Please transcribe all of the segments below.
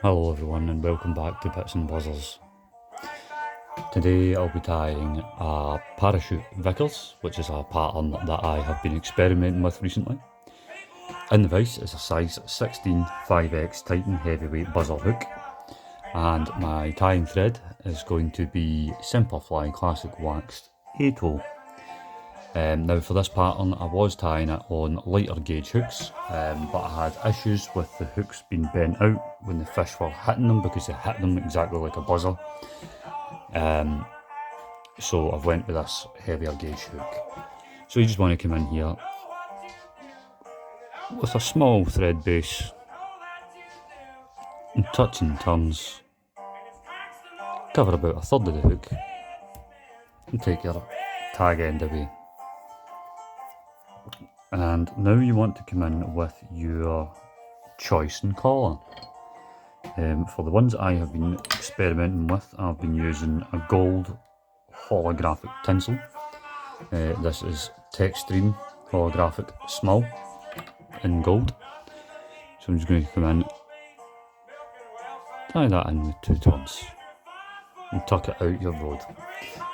Hello everyone and welcome back to Bits and Buzzers. Today I'll be tying a parachute Vickers, which is a pattern that I have been experimenting with recently. In the vise is a size 16 5x Titan heavyweight buzzer hook, and my tying thread is going to be Simplify Classic Waxed A-toe. Now for this pattern I was tying it on lighter gauge hooks, but I had issues with the hooks being bent out when the fish were hitting them because they hit them exactly like a buzzer. So I've went with this heavier gauge hook. So you just want to come in here with a small thread base and touch and turns, cover about a third of the hook and take your tag end away. And now you want to come in with your choice and collar. For the ones I have been experimenting with, I've been using a gold holographic tinsel. This is Textreme holographic small in gold. So I'm just going to come in, tie that in with 2 turns and tuck it out your rod.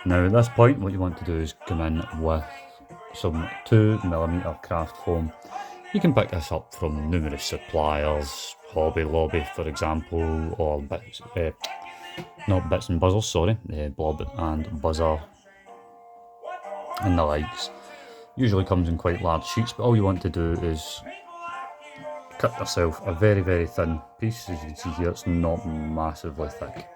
Now at this point what you want to do is come in with some 2mm craft foam. You can pick this up from numerous suppliers, Hobby Lobby for example, or not Bits and Buzzers, sorry, Blob and Buzzer and the likes. Usually comes in quite large sheets, but all you want to do is cut yourself a very thin piece. As you can see here, it's not massively thick.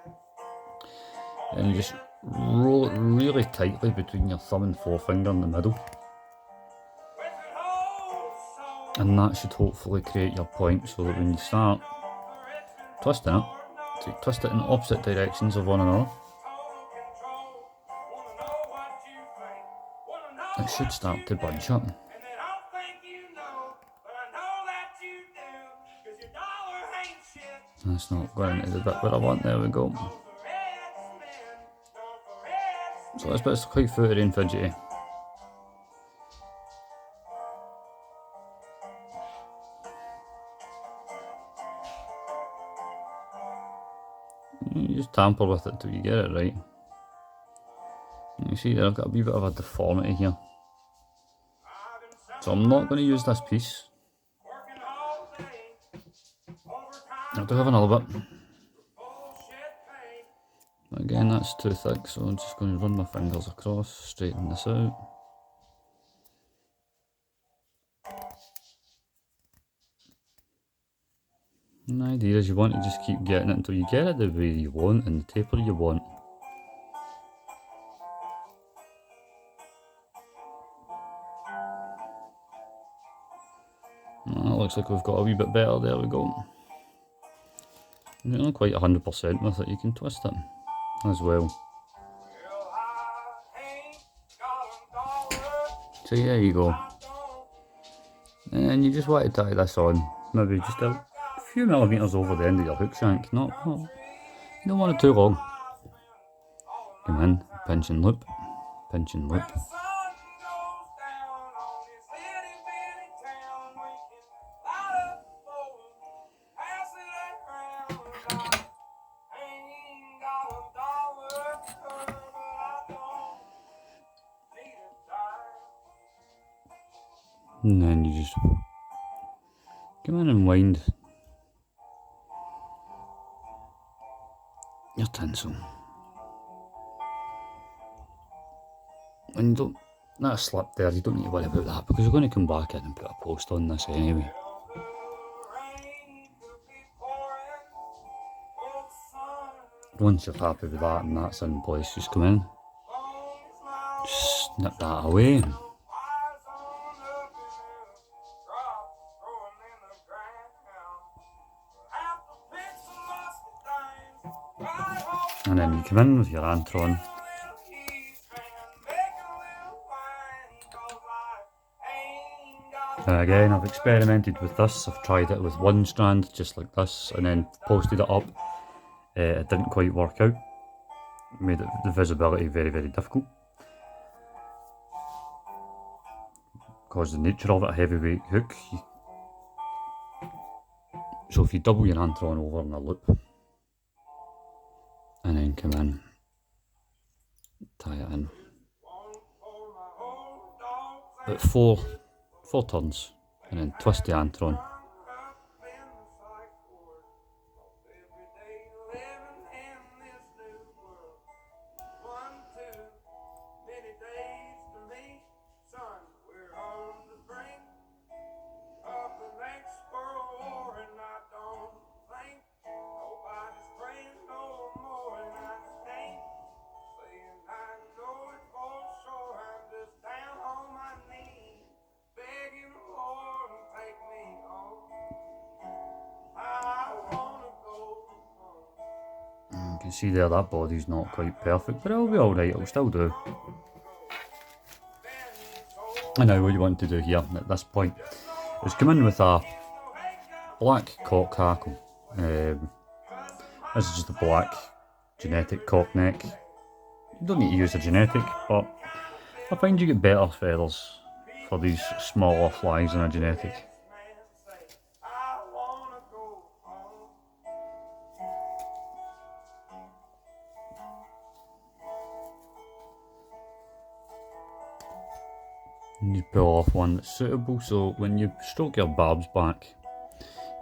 And you just roll it really tightly between your thumb and forefinger in the middle. And that should hopefully create your point so that when you start twisting it, so you twist it in opposite directions of one another, it should start to bunch up. That's not going into the bit where I want, there we go. So this bit's quite footery and fidgety. You just tamper with it till you get it right. You see there, I've got a wee bit of a deformity here. So I'm not going to use this piece. I do have another bit. But again, that's too thick, so I'm just going to run my fingers across, straighten this out. And the idea is you want to just keep getting it until you get it the way you want and the taper you want. That looks like we've got a wee bit better, there we go. You're not quite 100% with it, you can twist it as well. So there you go. And you just want to tie this on, maybe just a few millimetres over the end of your hook shank, you don't want it too long. Come in, pinch and loop, pinch and loop. And then you just come in and wind your tinsel. And you don't, that slip there, you don't need to worry about that because we're going to come back in and put a post on this anyway. Once you're happy with that and that's in place, just come in, just snip that away. And then you come in with your anrton. Again, I've experimented with this. I've tried it with one strand just like this and then posted it up. It didn't quite work out. It made the visibility very difficult. Because the nature of it, a heavyweight hook. So if you double your anrton over in a loop, and come in, tie it in. About four turns, and then twist the anrton. You can see there that body's not quite perfect, but it'll be alright, it'll still do. And now what you want to do here at this point is come in with a black cock hackle. This is just a black genetic cock neck. You don't need to use a genetic, but I find you get better feathers for these smaller flies than a genetic. And you pull off one that's suitable, so when you stroke your barbs back,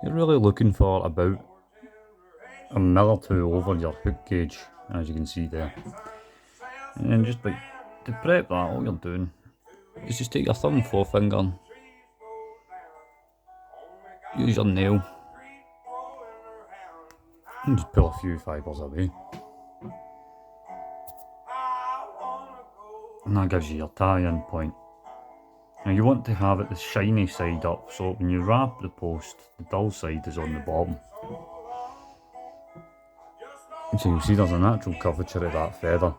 you're really looking for about a mil or two over your hook gauge, as you can see there. And then just like to prep that, all you're doing is just take your thumb and forefinger and use your nail and just pull a few fibres away. And that gives you your tie-in point. Now you want to have it the shiny side up, so when you wrap the post, the dull side is on the bottom. And so you'll see there's a natural curvature of that feather.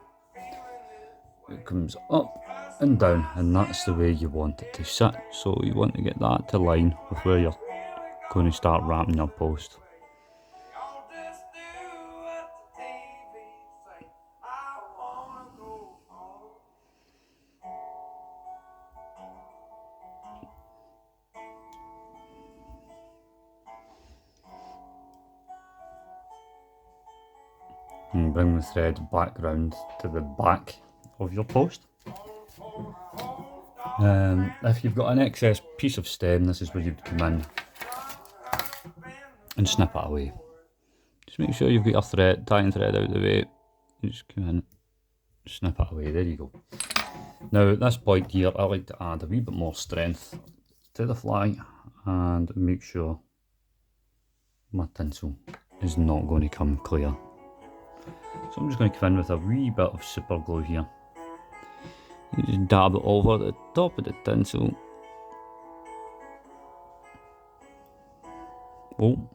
It comes up and down, and that's the way you want it to sit. So you want to get that to line with where you're going to start wrapping your post. And bring the thread back round to the back of your post. If you've got an excess piece of stem, this is where you'd come in and snip it away. Just make sure you've got your thread, tying thread out of the way. Just come in, snip it away, there you go. Now at this point here, I like to add a wee bit more strength to the fly and make sure my tinsel is not going to come clear. So I'm just going to come in with a wee bit of super glue here. You just dab it over the top of the tinsel. Oh,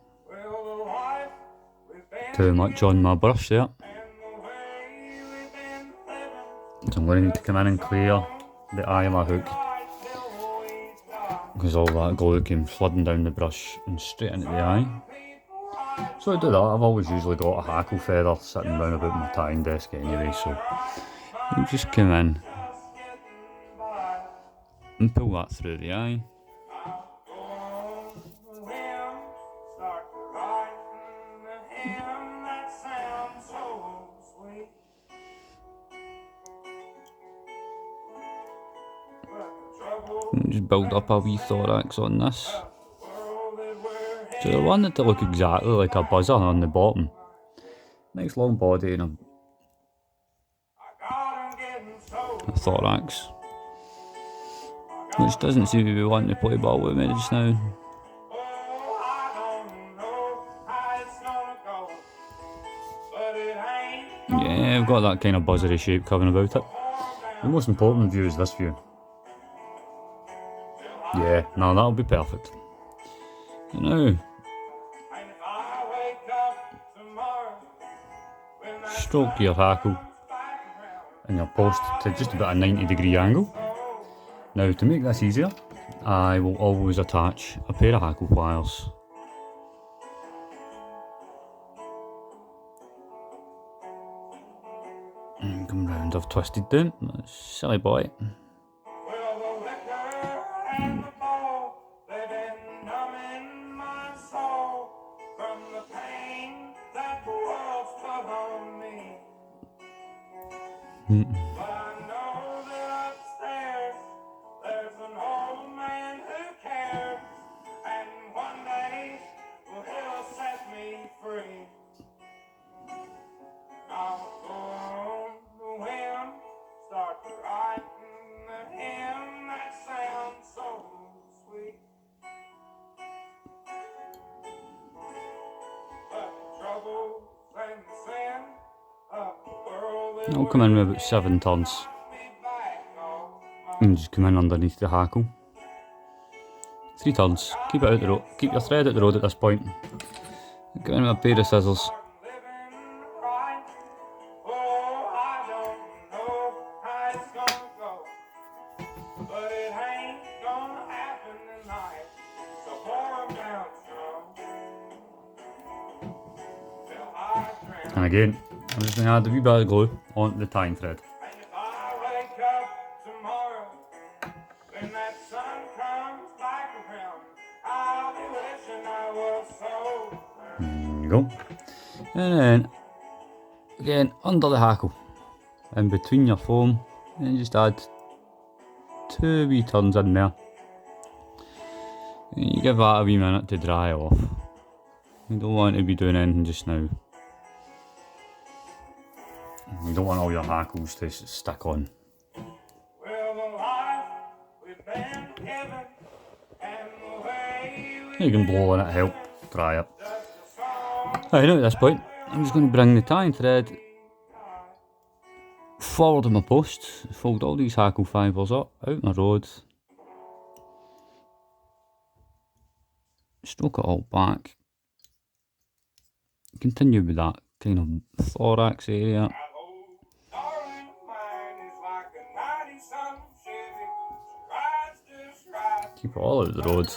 too much on my brush there. So I'm going to need to come in and clear the eye of my hook, because all that glue came flooding down the brush and straight into the eye. So to do that, I've always usually got a hackle feather sitting round about my tying desk anyway, so you just come in and pull that through the eye. And just build up a wee thorax on this. So I want it to look exactly like a buzzer on the bottom. Nice long body and a thorax, which doesn't seem to be wanting to play ball with me just now. Yeah, I've got that kind of buzzery shape coming about it. The most important view is this view. Yeah, no, that'll be perfect. And now, stroke your hackle and your post to just about a 90-degree angle. Now to make this easier, I will always attach a pair of hackle pliers. And come round, I've twisted them, silly boy. I'll come in with about 7 turns and just come in underneath the hackle. 3 turns, keep it out the road, keep your thread out the road at this point. Go in with a pair of scissors. And again, I'm just going to add a wee bit of glue onto the tying thread. There you go. And then, again, under the hackle, in between your foam, and just add 2 wee turns in there. And you give that a wee minute to dry off. You don't want to be doing anything just now. You don't want all your hackles to stick on. You can blow on it to help dry it. Right, now at this point, I'm just going to bring the tying thread forward of my post, fold all these hackle fibres up, out my road, stroke it all back, continue with that kind of thorax area. Keep it all out the road.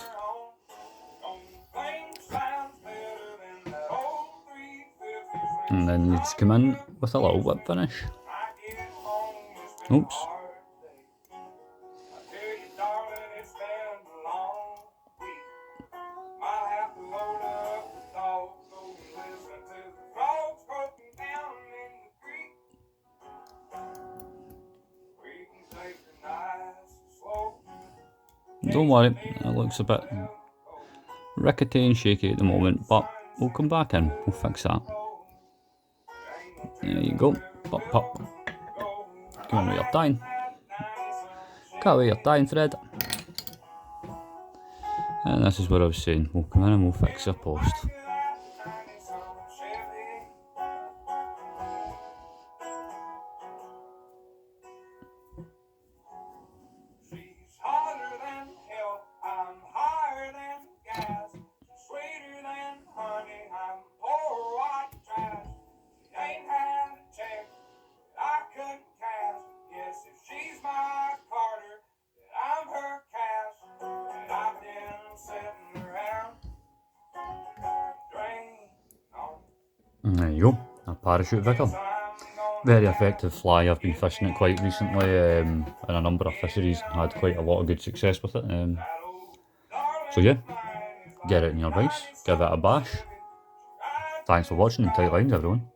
And then you just come in with a little whip finish. Oops. Don't worry, it looks a bit rickety and shaky at the moment, but we'll come back in, we'll fix that. There you go, pop pop. Come in with your tying. Cut away your tying thread. And this is what I was saying, we'll come in and we'll fix your post. And there you go, a parachute Vicar. Very effective fly, I've been fishing it quite recently in a number of fisheries and had quite a lot of good success with it. So yeah, get it in your vise, give it a bash. Thanks for watching and tight lines everyone.